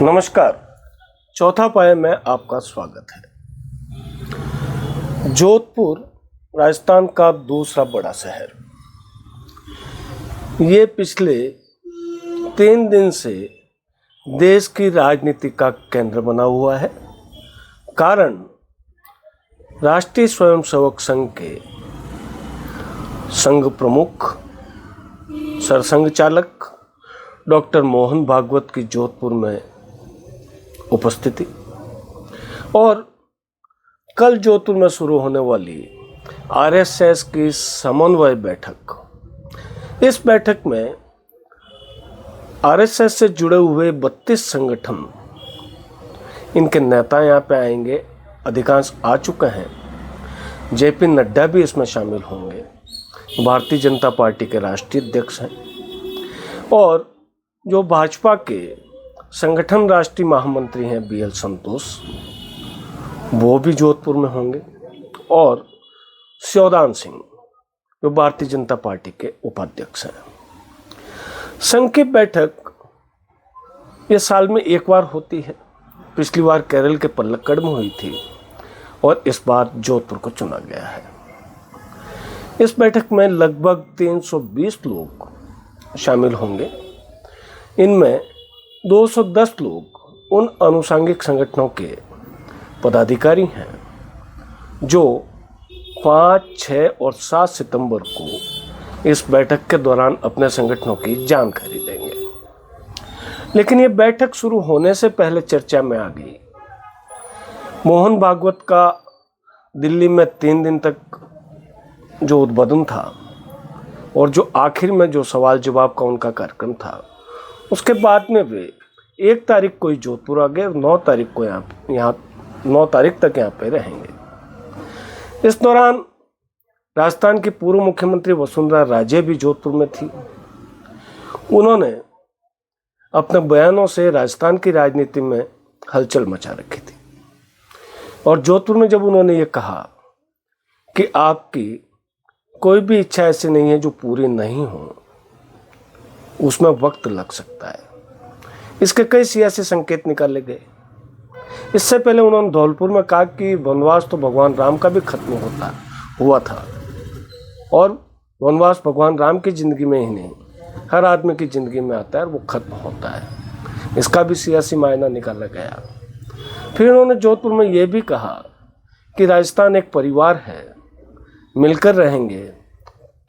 नमस्कार। चौथा पाया में आपका स्वागत है। जोधपुर राजस्थान का दूसरा बड़ा शहर, ये पिछले 3 दिन से देश की राजनीति का केंद्र बना हुआ है। कारण राष्ट्रीय स्वयंसेवक संघ के संघ प्रमुख सरसंघ चालक डॉक्टर मोहन भागवत की जोधपुर में उपस्थिति और कल जोधपुर में शुरू होने वाली आरएसएस की समन्वय बैठक। इस बैठक में आरएसएस से जुड़े हुए 32 संगठन, इनके नेता यहाँ पे आएंगे। अधिकांश आ चुके हैं। जेपी नड्डा भी इसमें शामिल होंगे, भारतीय जनता पार्टी के राष्ट्रीय अध्यक्ष हैं। और जो भाजपा के संगठन राष्ट्रीय महामंत्री हैं बीएल संतोष, वो भी जोधपुर में होंगे। और शिवदान सिंह जो भारतीय जनता पार्टी के उपाध्यक्ष हैं। संघ की बैठक ये साल में एक बार होती है। पिछली बार केरल के पलक्कड़ में हुई थी और इस बार जोधपुर को चुना गया है। इस बैठक में लगभग 320 लोग शामिल होंगे। इनमें 210 लोग उन आनुषंगिक संगठनों के पदाधिकारी हैं जो 5, 6 और 7 सितंबर को इस बैठक के दौरान अपने संगठनों की जानकारी देंगे। लेकिन ये बैठक शुरू होने से पहले चर्चा में आ गई। मोहन भागवत का दिल्ली में 3 दिन तक जो उद्बोधन था और जो आखिर में जो सवाल जवाब का उनका कार्यक्रम था, उसके बाद में वे 1 तारीख को ही जोधपुर आ गए और 9 तारीख को यहाँ 9 तारीख तक यहाँ पे रहेंगे। इस दौरान राजस्थान की पूर्व मुख्यमंत्री वसुंधरा राजे भी जोधपुर में थी। उन्होंने अपने बयानों से राजस्थान की राजनीति में हलचल मचा रखी थी। और जोधपुर में जब उन्होंने ये कहा कि आपकी कोई भी इच्छा ऐसी नहीं है जो पूरी नहीं हो, उसमें वक्त लग सकता है, इसके कई सियासी संकेत निकाले गए। इससे पहले उन्होंने धौलपुर में कहा कि वनवास तो भगवान राम का भी खत्म हुआ था और वनवास भगवान राम की जिंदगी में ही नहीं, हर आदमी की जिंदगी में आता है और वो खत्म होता है। इसका भी सियासी मायना निकाला गया। फिर उन्होंने जोधपुर में ये भी कहा कि राजस्थान एक परिवार है, मिलकर रहेंगे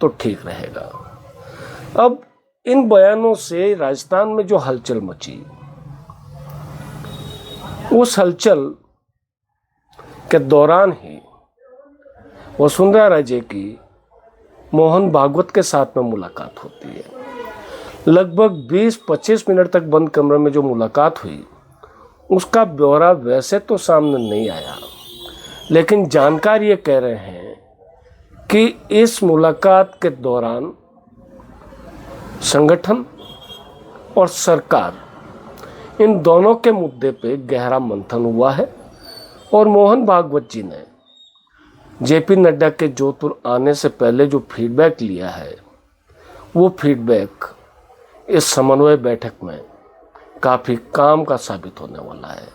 तो ठीक रहेगा। अब इन बयानों से राजस्थान में जो हलचल मची, उस हलचल के दौरान ही वसुंधरा राजे की मोहन भागवत के साथ में मुलाकात होती है। लगभग 20-25 मिनट तक बंद कमरे में जो मुलाकात हुई, उसका ब्यौरा वैसे तो सामने नहीं आया, लेकिन जानकार ये कह रहे हैं कि इस मुलाकात के दौरान संगठन और सरकार, इन दोनों के मुद्दे पे गहरा मंथन हुआ है। और मोहन भागवत जी ने जेपी नड्डा के जोधपुर आने से पहले जो फीडबैक लिया है, वो फीडबैक इस समन्वय बैठक में काफ़ी काम का साबित होने वाला है।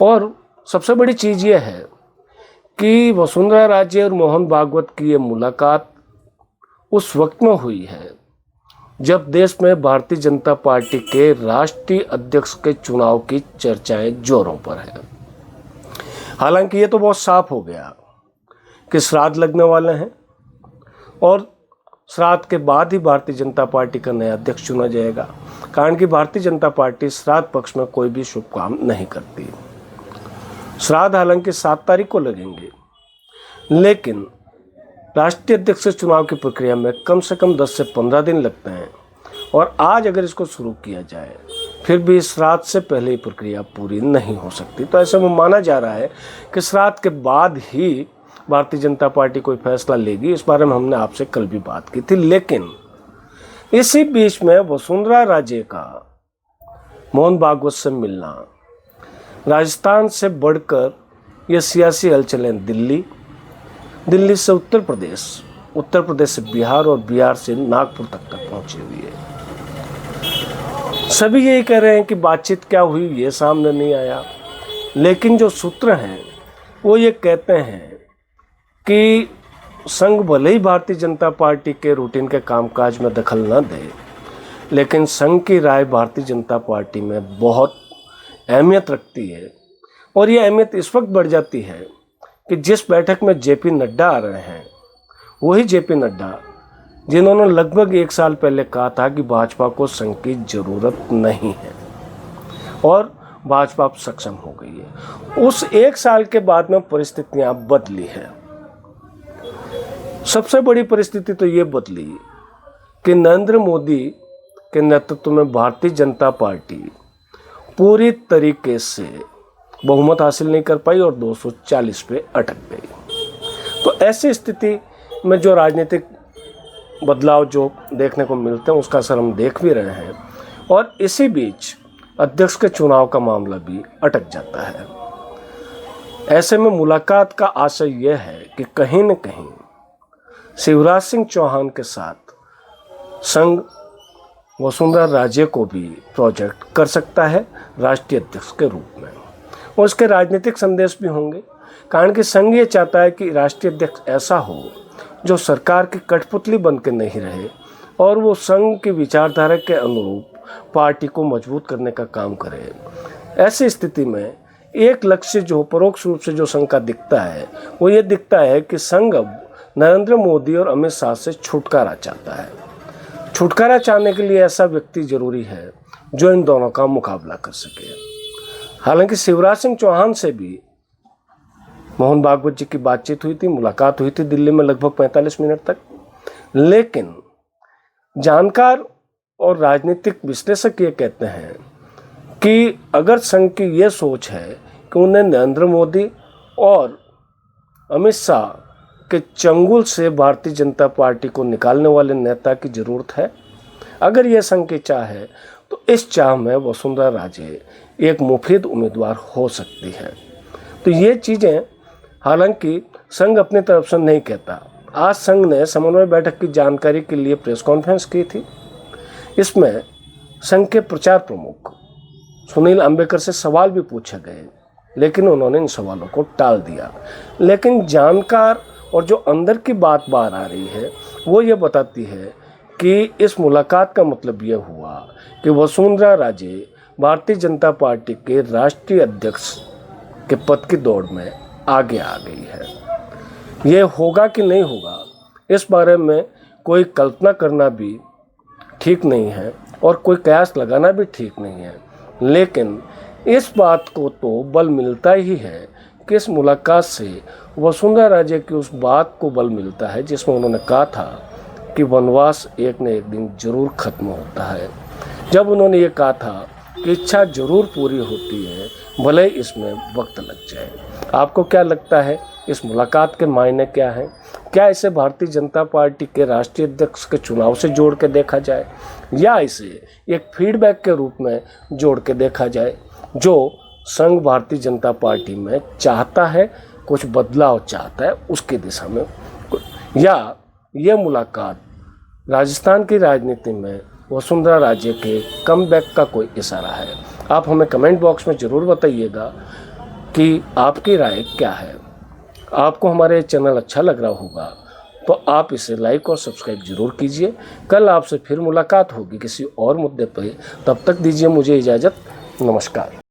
और सबसे बड़ी चीज़ ये है कि वसुंधरा राजे और मोहन भागवत की ये मुलाकात उस वक्त में हुई है जब देश में भारतीय जनता पार्टी के राष्ट्रीय अध्यक्ष के चुनाव की चर्चाएं जोरों पर है। हालांकि ये तो बहुत साफ हो गया कि श्राद्ध लगने वाले हैं और श्राद्ध के बाद ही भारतीय जनता पार्टी का नया अध्यक्ष चुना जाएगा। कारण कि भारतीय जनता पार्टी श्राद्ध पक्ष में कोई भी शुभ काम नहीं करती। श्राद्ध हालांकि 7 तारीख को लगेंगे, लेकिन राष्ट्रीय अध्यक्ष चुनाव की प्रक्रिया में कम से कम 10 से 15 दिन लगते हैं। और आज अगर इसको शुरू किया जाए, फिर भी श्राद्ध से पहले ही प्रक्रिया पूरी नहीं हो सकती। तो ऐसे में माना जा रहा है कि श्राद्ध के बाद ही भारतीय जनता पार्टी कोई फैसला लेगी। इस बारे में हमने आपसे कल भी बात की थी। लेकिन इसी बीच में वसुंधरा राजे का मोहन भागवत से मिलना, राजस्थान से बढ़कर ये सियासी हलचलें दिल्ली से उत्तर प्रदेश से बिहार और बिहार से नागपुर तक पहुंची हुई है। सभी यही कह रहे हैं कि बातचीत क्या हुई ये सामने नहीं आया, लेकिन जो सूत्र हैं वो ये कहते हैं कि संघ भले ही भारतीय जनता पार्टी के रूटीन के कामकाज में दखल न दे, लेकिन संघ की राय भारतीय जनता पार्टी में बहुत अहमियत रखती है। और ये अहमियत इस वक्त बढ़ जाती है कि जिस बैठक में जेपी नड्डा आ रहे हैं, वही जेपी नड्डा जिन्होंने लगभग 1 साल पहले कहा था कि भाजपा को संघ की ज़रूरत नहीं है और भाजपा अब सक्षम हो गई है। उस 1 साल के बाद में परिस्थितियां बदली है। सबसे बड़ी परिस्थिति तो ये बदली कि नरेंद्र मोदी के नेतृत्व में भारतीय जनता पार्टी पूरी तरीके से बहुमत हासिल नहीं कर पाई और 240 पे अटक गई। तो ऐसी स्थिति में जो राजनीतिक बदलाव जो देखने को मिलते हैं उसका असर हम देख भी रहे हैं, और इसी बीच अध्यक्ष के चुनाव का मामला भी अटक जाता है। ऐसे में मुलाकात का आशय यह है कि कहीं न कहीं शिवराज सिंह चौहान के साथ संघ वसुंधरा राजे को भी प्रोजेक्ट कर सकता है राष्ट्रीय अध्यक्ष के रूप में, और उसके राजनीतिक संदेश भी होंगे। कारण कि संघ ये चाहता है कि राष्ट्रीय अध्यक्ष ऐसा हो जो सरकार की कठपुतली बन के नहीं रहे और वो संघ की विचारधारा के अनुरूप पार्टी को मजबूत करने का काम करे। ऐसी स्थिति में एक लक्ष्य जो परोक्ष रूप से जो संघ का दिखता है वो ये दिखता है कि संघ अब नरेंद्र मोदी और अमित शाह से छुटकारा चाहता है। छुटकारा चाहने के लिए ऐसा व्यक्ति जरूरी है जो इन दोनों का मुकाबला कर सके। हालांकि शिवराज सिंह चौहान से भी मोहन भागवत जी की बातचीत हुई थी, मुलाकात हुई थी दिल्ली में लगभग 45 मिनट तक, लेकिन जानकार और राजनीतिक विश्लेषक ये कहते हैं कि अगर संघ की ये सोच है कि उन्हें नरेंद्र मोदी और अमित शाह के चंगुल से भारतीय जनता पार्टी को निकालने वाले नेता की ज़रूरत है, अगर यह संघ की चाह है तो इस चाह में वसुंधरा राजे एक मुफीद उम्मीदवार हो सकती है। तो ये चीज़ें हालांकि संघ अपनी तरफ से नहीं कहता। आज संघ ने समन्वय बैठक की जानकारी के लिए प्रेस कॉन्फ्रेंस की थी। इसमें संघ के प्रचार प्रमुख सुनील अंबेकर से सवाल भी पूछे गए, लेकिन उन्होंने इन सवालों को टाल दिया। लेकिन जानकार और जो अंदर की बात बाहर आ रही है वो ये बताती है कि इस मुलाकात का मतलब ये हुआ कि वसुंधरा राजे भारतीय जनता पार्टी के राष्ट्रीय अध्यक्ष के पद की दौड़ में आगे आ गई है। ये होगा कि नहीं होगा इस बारे में कोई कल्पना करना भी ठीक नहीं है और कोई कयास लगाना भी ठीक नहीं है, लेकिन इस बात को तो बल मिलता ही है कि इस मुलाकात से वसुंधरा राजे की उस बात को बल मिलता है जिसमें उन्होंने कहा था कि वनवास एक न एक दिन जरूर खत्म होता है। जब उन्होंने ये कहा था कि इच्छा जरूर पूरी होती है, भले इसमें वक्त लग जाए। आपको क्या लगता है, इस मुलाकात के मायने क्या हैं? क्या इसे भारतीय जनता पार्टी के राष्ट्रीय अध्यक्ष के चुनाव से जोड़ के देखा जाए या इसे एक फीडबैक के रूप में जोड़ के देखा जाए जो संघ भारतीय जनता पार्टी में चाहता है, कुछ बदलाव चाहता है उसकी दिशा में, या ये मुलाकात राजस्थान की राजनीति में वसुंधरा राजे के कमबैक का कोई इशारा है? आप हमें कमेंट बॉक्स में ज़रूर बताइएगा कि आपकी राय क्या है। आपको हमारे चैनल अच्छा लग रहा होगा तो आप इसे लाइक और सब्सक्राइब जरूर कीजिए। कल आपसे फिर मुलाकात होगी किसी और मुद्दे पर। तब तक दीजिए मुझे इजाज़त। नमस्कार।